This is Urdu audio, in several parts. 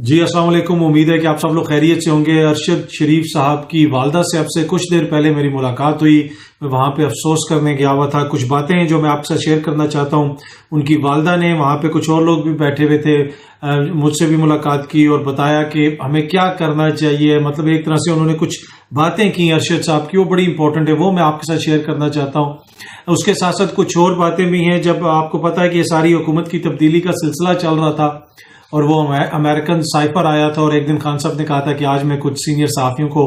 جی السلام علیکم، امید ہے کہ آپ سب لوگ خیریت سے ہوں گے۔ ارشد شریف صاحب کی والدہ سے اب سے کچھ دیر پہلے میری ملاقات ہوئی، میں وہاں پہ افسوس کرنے گیا ہوا تھا۔ کچھ باتیں ہیں جو میں آپ کے ساتھ شیئر کرنا چاہتا ہوں۔ ان کی والدہ نے وہاں پہ کچھ اور لوگ بھی بیٹھے ہوئے تھے، مجھ سے بھی ملاقات کی اور بتایا کہ ہمیں کیا کرنا چاہیے۔ مطلب ایک طرح سے انہوں نے کچھ باتیں کی ارشد صاحب کی، وہ بڑی امپورٹنٹ ہے، وہ میں آپ کے ساتھ شیئر کرنا چاہتا ہوں۔ اس کے ساتھ ساتھ کچھ اور باتیں بھی ہیں۔ جب آپ کو پتا ہے کہ یہ ساری حکومت کی تبدیلی کا سلسلہ چل رہا تھا اور وہ امریکن سائفر آیا تھا، اور ایک دن خان صاحب نے کہا تھا کہ آج میں کچھ سینئر صحافیوں کو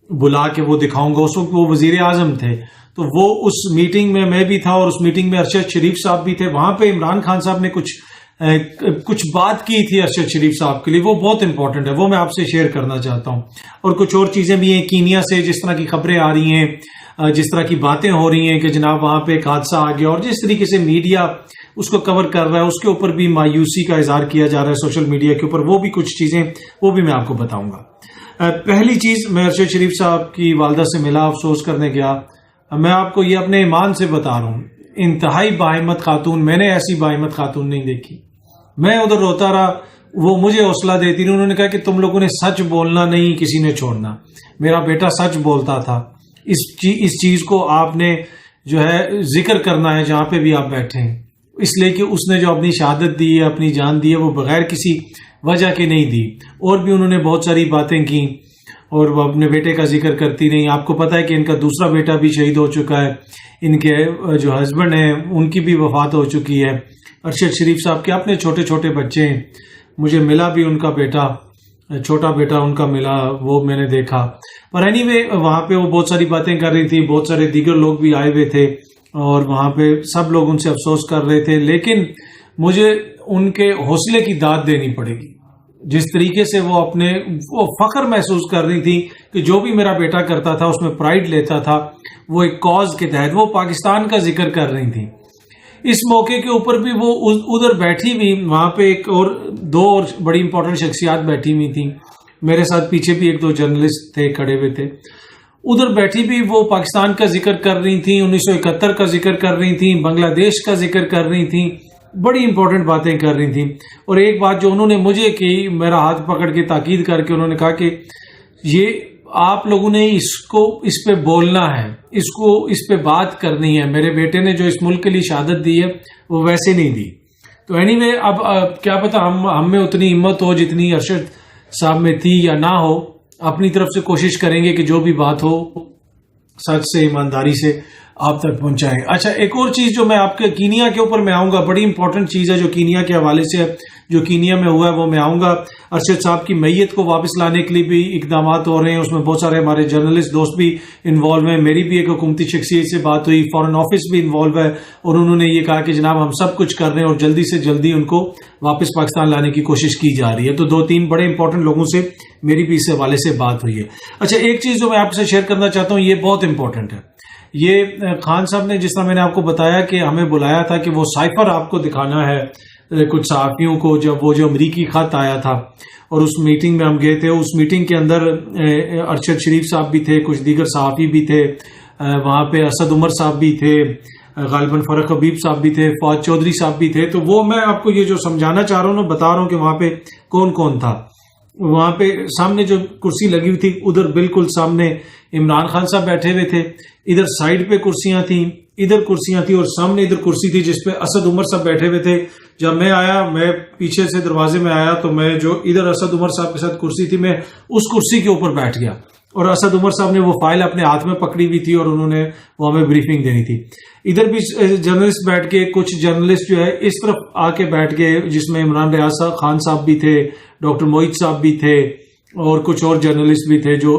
بلا کے وہ دکھاؤں گا۔ اس وقت وہ وزیر اعظم تھے، تو وہ اس میٹنگ میں بھی تھا، اور اس میٹنگ میں ارشد شریف صاحب بھی تھے۔ وہاں پہ عمران خان صاحب نے کچھ بات کی تھی ارشد شریف صاحب کے لیے، وہ بہت امپورٹنٹ ہے، وہ میں آپ سے شیئر کرنا چاہتا ہوں۔ اور کچھ اور چیزیں بھی ہیں کینیا سے، جس طرح کی خبریں آ رہی ہیں، جس طرح کی باتیں ہو رہی ہیں کہ جناب وہاں پہ ایک حادثہ آ گیا، اور جس طریقے سے میڈیا اس کو کور کر رہا ہے، اس کے اوپر بھی مایوسی کا اظہار کیا جا رہا ہے سوشل میڈیا کے اوپر، وہ بھی کچھ چیزیں وہ بھی میں آپ کو بتاؤں گا۔ پہلی چیز، میں ارشد شریف صاحب کی والدہ سے ملا، افسوس کرنے گیا۔ میں آپ کو یہ اپنے ایمان سے بتا رہا ہوں، انتہائی باہمت خاتون، میں نے ایسی باہمت خاتون نہیں دیکھی۔ میں ادھر روتا رہا، وہ مجھے حوصلہ دیتی رہی۔ انہوں نے کہا کہ تم لوگوں نے سچ بولنا نہیں کسی نے چھوڑنا۔ میرا بیٹا سچ بولتا تھا، اس چیز کو آپ نے جو ہے ذکر کرنا ہے جہاں پہ بھی آپ بیٹھے ہیں، اس لیے کہ اس نے جو اپنی شہادت دی ہے، اپنی جان دی ہے، وہ بغیر کسی وجہ کے نہیں دی۔ اور بھی انہوں نے بہت ساری باتیں کی، اور وہ اپنے بیٹے کا ذکر کرتی نہیں۔ آپ کو پتا ہے کہ ان کا دوسرا بیٹا بھی شہید ہو چکا ہے، ان کے جو ہسبینڈ ہیں ان کی بھی وفات ہو چکی ہے۔ ارشد شریف صاحب کے اپنے چھوٹے چھوٹے بچے ہیں، مجھے ملا بھی ان کا بیٹا، چھوٹا بیٹا ان کا ملا، وہ میں نے دیکھا۔ پر اینی وے وہاں پہ وہ بہت ساری باتیں کر رہی تھی، بہت سارے دیگر لوگ بھی آئے ہوئے تھے، اور وہاں پہ سب لوگ ان سے افسوس کر رہے تھے۔ لیکن مجھے ان کے حوصلے کی داد دینی پڑے گی، جس طریقے سے وہ فخر محسوس کر رہی تھی کہ جو بھی میرا بیٹا کرتا تھا اس میں پرائیڈ لیتا تھا، وہ ایک کاز کے تحت، وہ پاکستان کا ذکر کر رہی تھی۔ اس موقع کے اوپر بھی وہ ادھر بیٹھی ہوئی، وہاں پہ دو اور بڑی امپورٹنٹ شخصیات بیٹھی ہوئی تھیں، میرے ساتھ پیچھے بھی ایک دو جرنلسٹ تھے، کھڑے ہوئے تھے۔ ادھر بیٹھی بھی وہ پاکستان کا ذکر کر رہی تھیں، 1971 کا ذکر کر رہی تھیں، بنگلہ دیش کا ذکر کر رہی تھیں، بڑی امپورٹنٹ باتیں کر رہی تھیں۔ اور ایک بات جو انہوں نے مجھے کی، میرا ہاتھ پکڑ کے تاکید کر کے انہوں نے کہا کہ یہ آپ لوگوں نے اس پہ بولنا ہے، اس پہ بات کرنی ہے۔ میرے بیٹے نے جو اس ملک کے لیے شہادت دی ہے وہ ویسے نہیں دی۔ تو اینی وے اب کیا پتا ہم میں اتنی ہمت ہو جتنی ارشد صاحب میں تھی یا نہ ہو، اپنی طرف سے کوشش کریں گے کہ جو بھی بات ہو سچ سے، ایمانداری سے آپ تک پہنچائیں۔ اچھا، ایک اور چیز جو میں آپ کے کینیا کے اوپر میں آؤں گا، بڑی امپورٹنٹ چیز ہے جو کینیا کے حوالے سے ہے، جو کینیا میں ہوا ہے وہ میں آؤں گا۔ ارشد صاحب کی میت کو واپس لانے کے لیے بھی اقدامات ہو رہے ہیں، اس میں بہت سارے ہمارے جرنلسٹ دوست بھی انوالو ہیں۔ میری بھی ایک حکومتی شخصیت سے بات ہوئی، فارن آفس بھی انوالو ہے، اور انہوں نے یہ کہا کہ جناب ہم سب کچھ کر رہے ہیں اور جلدی سے جلدی ان کو واپس پاکستان لانے کی کوشش کی جا رہی ہے۔ تو 2-3 بڑے امپورٹنٹ لوگوں سے میری بھی اس حوالے سے بات ہوئی ہے۔ اچھا، ایک چیز جو میں آپ سے شیئر کرنا چاہتا ہوں، یہ بہت امپورٹنٹ ہے۔ یہ خان صاحب نے، جس طرح میں نے آپ کو بتایا کہ ہمیں بلایا تھا کہ وہ سائفر آپ کو دکھانا ہے کچھ صحافیوں کو، جب وہ جو امریکی خط آیا تھا، اور اس میٹنگ میں ہم گئے تھے۔ اس میٹنگ کے اندر ارشد شریف صاحب بھی تھے، کچھ دیگر صحافی بھی تھے، وہاں پہ اسد عمر صاحب بھی تھے، غالباً فرق حبیب صاحب بھی تھے، فواد چودھری صاحب بھی تھے۔ تو وہ میں آپ کو یہ جو سمجھانا چاہ رہا ہوں نا، بتا رہا ہوں کہ وہاں پہ کون کون تھا۔ وہاں پہ سامنے جو کرسی لگی ہوئی تھی، ادھر بالکل سامنے عمران خان صاحب بیٹھے ہوئے تھے، ادھر سائڈ پہ کرسیاں تھیں، ادھر کرسیاں تھیں، اور سامنے ادھر کرسی تھی جس پہ اسد عمر صاحب بیٹھے ہوئے تھے۔ جب میں آیا، میں پیچھے سے دروازے میں آیا، تو میں جو ادھر اسد عمر صاحب کے ساتھ کرسی تھی، میں اس کرسی کے اوپر بیٹھ گیا، اور اسد عمر صاحب نے وہ فائل اپنے ہاتھ میں پکڑی ہوئی تھی، اور انہوں نے وہ ہمیں بریفنگ دینی تھی۔ ادھر بھی جرنلسٹ بیٹھ کے، کچھ جرنلسٹ جو ہے اس طرف آ کے بیٹھ گئے، جس میں عمران ریاض خان صاحب بھی تھے، ڈاکٹر موعید صاحب بھی تھے، اور کچھ اور جرنلسٹ بھی تھے، جو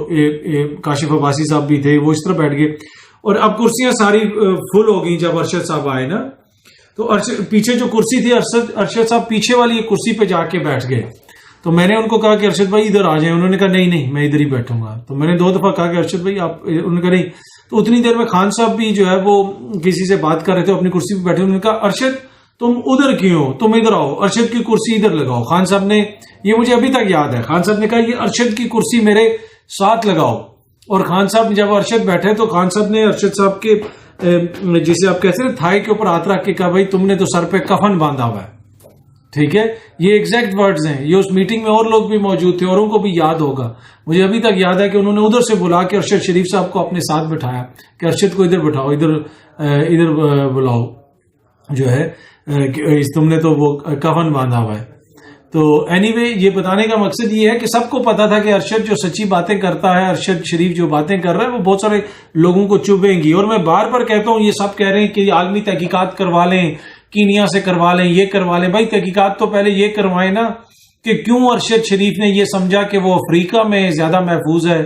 کاشف عباسی صاحب بھی تھے، وہ اس طرح بیٹھ گئے۔ اور اب کرسیاں ساری فل ہو گئی جب ارشد صاحب آئے نا، تو پیچھے جو کرسی تھی، ارشد صاحب پیچھے والی کرسی پہ جا کے بیٹھ گئے۔ تو میں نے ان کو کہا کہ ارشد بھائی ادھر آ جائیں، انہوں نے کہا نہیں میں ادھر ہی بیٹھوں گا۔ تو میں نے 2 دفعہ کہا کہ ارشد بھائی آپ، انہوں نے کہا نہیں۔ تو اتنی دیر میں خان صاحب بھی جو ہے وہ کسی سے بات کر رہے تھے، اپنی کرسی پہ بیٹھے، انہوں نے کہا ارشد تم ادھر کیوں ہو، تم ادھر آؤ، ارشد کی کرسی ادھر لگاؤ۔ خان صاحب نے، یہ مجھے ابھی تک یاد ہے، خان صاحب نے کہا یہ ارشد کی کرسی میرے ساتھ لگاؤ۔ اور خان صاحب جب ارشد بیٹھے تو خان صاحب نے ارشد صاحب کے جسے آپ کہتے ہیں تھائی کے اوپر ہاتھ رکھ کے کہا بھائی تم نے تو سر پہ کفن باندھا ہوا ہے، ٹھیک ہے، یہ ایگزیکٹ ورڈز ہیں. یہ اس میٹنگ میں اور لوگ بھی موجود تھے، اوروں کو بھی یاد ہوگا. مجھے ابھی تک یاد ہے کہ انہوں نے ادھر سے بلا کے ارشد شریف صاحب کو اپنے ساتھ بٹھایا کہ ارشد کو ادھر بٹھاؤ، ادھر بلاؤ، جو ہے تم نے تو وہ کفن باندھا ہوا ہے. تو اینی وے یہ بتانے کا مقصد یہ ہے کہ سب کو پتا تھا کہ ارشد جو سچی باتیں کرتا ہے، ارشد شریف جو باتیں کر رہا ہے وہ بہت سارے لوگوں کو چبھیں گی. اور میں بار بار کہتا ہوں، یہ سب کہہ رہے ہیں کہ عالمی تحقیقات کروا لیں، کینیا سے کروا لیں، یہ کروا لیں. بھائی تحقیقات تو پہلے یہ کروائیں نا کہ کیوں ارشد شریف نے یہ سمجھا کہ وہ افریقہ میں زیادہ محفوظ ہے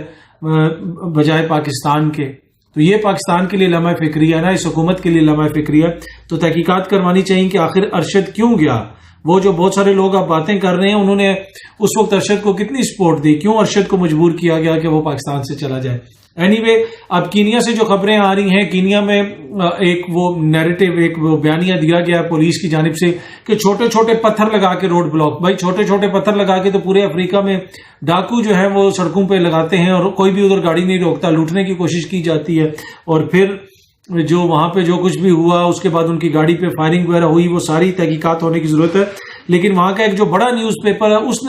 بجائے پاکستان کے. تو یہ پاکستان کے لیے لمحہ فکری ہے نا، اس حکومت کے لیے لمحہ فکری ہے. تو تحقیقات کروانی چاہیے کہ آخر ارشد کیوں گیا. وہ جو بہت سارے لوگ اب باتیں کر رہے ہیں، انہوں نے اس وقت ارشد کو کتنی سپورٹ دی، کیوں ارشد کو مجبور کیا گیا کہ وہ پاکستان سے چلا جائے. اینی وے اب کینیا سے جو خبریں آ رہی ہیں، کینیا میں ایک وہ نیریٹو، ایک وہ بیانیہ دیا گیا پولیس کی جانب سے کہ چھوٹے چھوٹے پتھر لگا کے روڈ بلاک. بھائی چھوٹے چھوٹے پتھر لگا کے تو پورے افریقہ میں ڈاکو جو ہے وہ سڑکوں پہ لگاتے ہیں اور کوئی بھی ادھر گاڑی نہیں روکتا، لوٹنے کی کوشش کی جاتی ہے. اور پھر جو وہاں پہ جو کچھ بھی ہوا اس کے بعد ان کی گاڑی پہ فائرنگ وغیرہ ہوئی، وہ ساری تحقیقات ہونے کی ضرورت ہے. لیکن وہاں کا ایک جو بڑا نیوز پیپر ہے اس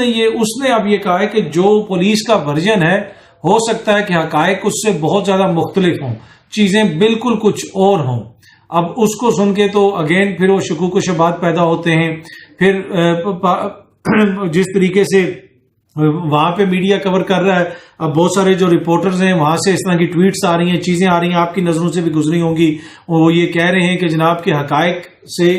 نے اب یہ کہا ہے کہ جو پولیس کا ورژن ہے، ہو سکتا ہے کہ حقائق اس سے بہت زیادہ مختلف ہوں، چیزیں بالکل کچھ اور ہوں. اب اس کو سن کے تو اگین پھر وہ شکوک و شبہات پیدا ہوتے ہیں. پھر جس طریقے سے وہاں پہ میڈیا کور کر رہا ہے، اب بہت سارے جو رپورٹرز ہیں وہاں سے اس طرح کی ٹویٹس آ رہی ہیں، چیزیں آ رہی ہیں، آپ کی نظروں سے بھی گزری ہوں گی. وہ یہ کہہ رہے ہیں کہ جناب کے حقائق سے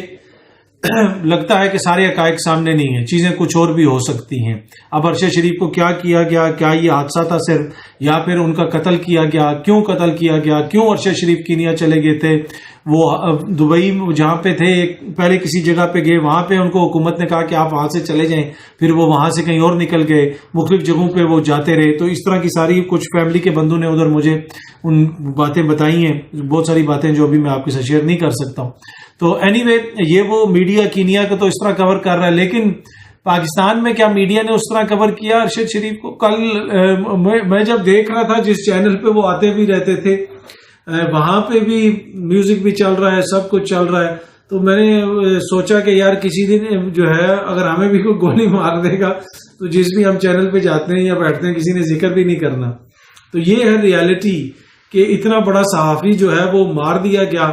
لگتا ہے کہ سارے حقائق سامنے نہیں ہیں، چیزیں کچھ اور بھی ہو سکتی ہیں. اب ارشد شریف کو کیا کیا گیا، کیا یہ حادثہ تھا صرف، یا پھر ان کا قتل کیا گیا، کیوں قتل کیا گیا، کیوں ارشد شریف کینیا چلے گئے تھے. وہ دبئی جہاں پہ تھے، پہلے کسی جگہ پہ گئے، وہاں پہ ان کو حکومت نے کہا کہ آپ وہاں سے چلے جائیں، پھر وہ وہاں سے کہیں اور نکل گئے، مختلف جگہوں پہ وہ جاتے رہے. تو اس طرح کی ساری کچھ فیملی کے بندوں نے ادھر مجھے ان باتیں بتائی ہیں، بہت ساری باتیں جو ابھی میں آپ کے ساتھ شیئر نہیں کر سکتا ہوں. تو اینی وے یہ وہ میڈیا کینیا کا تو اس طرح کور کر رہا ہے، لیکن پاکستان میں کیا میڈیا نے اس طرح کور کیا ارشد شریف کو؟ کل میں جب دیکھ رہا تھا جس چینل پہ وہ آتے بھی رہتے تھے، وہاں پہ بھی میوزک بھی چل رہا ہے، سب کچھ چل رہا ہے. تو میں نے سوچا کہ یار کسی دن جو ہے اگر ہمیں بھی کوئی گولی مار دے گا تو جس بھی ہم چینل پہ جاتے ہیں یا بیٹھتے ہیں کسی نے ذکر بھی نہیں کرنا. تو یہ ہے ریالٹی کہ اتنا بڑا صحافی جو ہے وہ مار دیا گیا،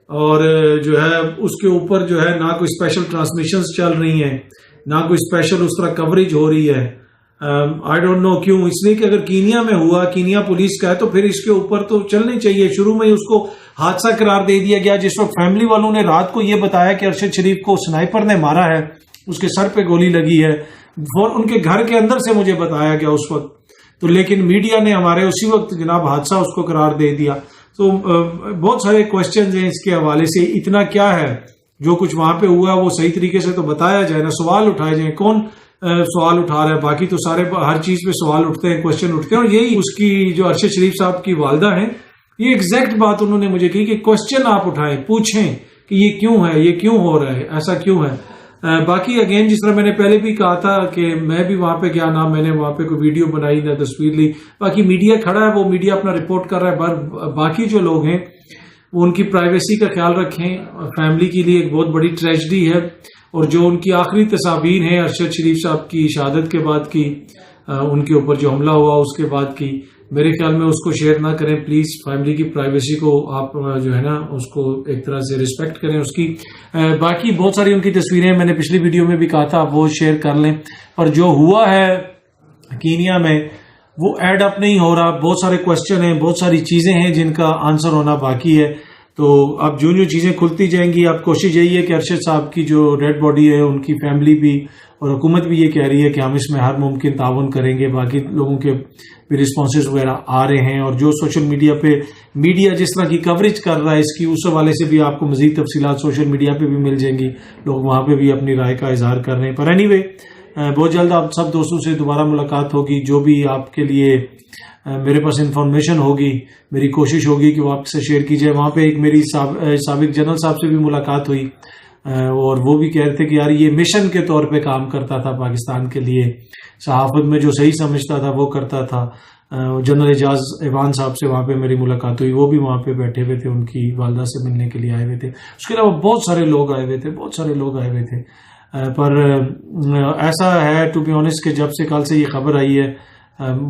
اور جو ہے اس کے اوپر جو ہے نہ کوئی اسپیشل ٹرانسمیشنز چل رہی ہیں، نہ کوئی اسپیشل اس طرح کوریج ہو رہی ہے. آئی ڈونٹ نو کیوں. اس لیے کہ اگر کینیا میں ہوا، کینیا پولیس کا ہے، تو پھر اس کے اوپر تو چلنی چاہیے. شروع میں اس کو حادثہ قرار دے دیا گیا. جس وقت فیملی والوں نے رات کو یہ بتایا کہ ارشد شریف کو سنائپر نے مارا ہے، اس کے سر پہ گولی لگی ہے، اور ان کے گھر کے اندر سے مجھے بتایا گیا اس وقت. تو لیکن میڈیا نے ہمارے اسی وقت جناب حادثہ اس کو قرار دے دیا. تو بہت سارے کوشچنز ہیں اس کے حوالے سے. اتنا کیا ہے جو کچھ وہاں پہ ہوا وہ صحیح طریقے سے تو بتایا جائے نا، سوال اٹھائے جائیں. کون سوال اٹھا رہا ہے؟ باقی تو سارے ہر چیز پہ سوال اٹھتے ہیں، کوشچن اٹھتے ہیں. اور یہی اس کی جو ارشد شریف صاحب کی والدہ ہیں، یہ ایگزیکٹ بات انہوں نے مجھے کی کہ کوشچن آپ اٹھائیں، پوچھیں کہ یہ کیوں ہے، یہ کیوں ہو رہا ہے، ایسا کیوں ہے. باقی اگین جس طرح میں نے پہلے بھی کہا تھا کہ میں بھی وہاں پہ گیا، نہ میں نے وہاں پہ کوئی ویڈیو بنائی نہ تصویر لی. باقی میڈیا کھڑا ہے، وہ میڈیا اپنا رپورٹ کر رہا ہے. باقی جو لوگ ہیں وہ ان کی پرائیویسی کا خیال رکھیں. فیملی کے لیے ایک بہت بڑی ٹریجڈی ہے، اور جو ان کی آخری تصاویر ہیں ارشد شریف صاحب کی شہادت کے بعد کی، ان کے اوپر جو حملہ ہوا اس کے بعد کی، میرے خیال میں اس کو شیئر نہ کریں پلیز. فیملی کی پرائیویسی کو آپ جو ہے نا اس کو ایک طرح سے ریسپیکٹ کریں اس کی. باقی بہت ساری ان کی تصویریں میں نے پچھلی ویڈیو میں بھی کہا تھا وہ شیئر کر لیں. پر جو ہوا ہے کینیا میں وہ ایڈ اپ نہیں ہو رہا. بہت سارے کوشچن ہیں، بہت ساری چیزیں ہیں جن کا آنسر ہونا باقی ہے. تو اب جو چیزیں کھلتی جائیں گی، اب کوشش یہی ہے کہ ارشد صاحب کی جو ڈیڈ باڈی ہے ان کی فیملی بھی اور حکومت بھی یہ کہہ رہی ہے کہ ہم اس میں ہر ممکن تعاون کریں گے. باقی لوگوں کے بھی رسپانسز وغیرہ آ رہے ہیں، اور جو سوشل میڈیا پہ میڈیا جس طرح کی کوریج کر رہا ہے اس کی، اس حوالے سے بھی آپ کو مزید تفصیلات سوشل میڈیا پہ بھی مل جائیں گی. لوگ وہاں پہ بھی اپنی رائے کا اظہار کر رہے ہیں. پر اینی وے بہت جلد آپ سب دوستوں سے دوبارہ ملاقات ہوگی. جو بھی آپ کے لیے میرے پاس انفارمیشن ہوگی میری کوشش ہوگی کہ وہ آپ سے شیئر کی جائے. وہاں پہ ایک میری سابق جنرل صاحب سے بھی ملاقات ہوئی، اور وہ بھی کہہ رہے تھے کہ یار یہ مشن کے طور پہ کام کرتا تھا پاکستان کے لیے، صحافت میں جو صحیح سمجھتا تھا وہ کرتا تھا. جنرل اعجاز ایوان صاحب سے وہاں پہ میری ملاقات ہوئی، وہ بھی وہاں پہ بیٹھے ہوئے تھے، ان کی والدہ سے ملنے کے لیے آئے ہوئے تھے. اس کے علاوہ بہت سارے لوگ آئے ہوئے تھے. پر ایسا ہے ٹو بی آنیسٹ کہ جب سے کل سے یہ خبر آئی ہے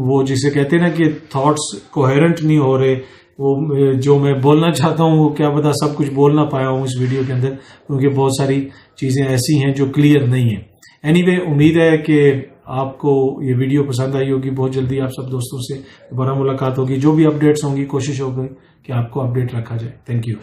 وہ جسے کہتے ہیں نا کہ تھاٹس کوہیرنٹ نہیں ہو رہے، وہ جو میں بولنا چاہتا ہوں وہ کیا پتا سب کچھ بول نہ پایا ہوں اس ویڈیو کے اندر، کیونکہ بہت ساری چیزیں ایسی ہیں جو کلیئر نہیں ہیں۔ اینی وے امید ہے کہ آپ کو یہ ویڈیو پسند آئی ہوگی۔ بہت جلدی آپ سب دوستوں سے دوبارہ ملاقات ہوگی، جو بھی اپڈیٹس ہوں گی کوشش ہوگی کہ آپ کو اپڈیٹ رکھا جائے۔ Thank you.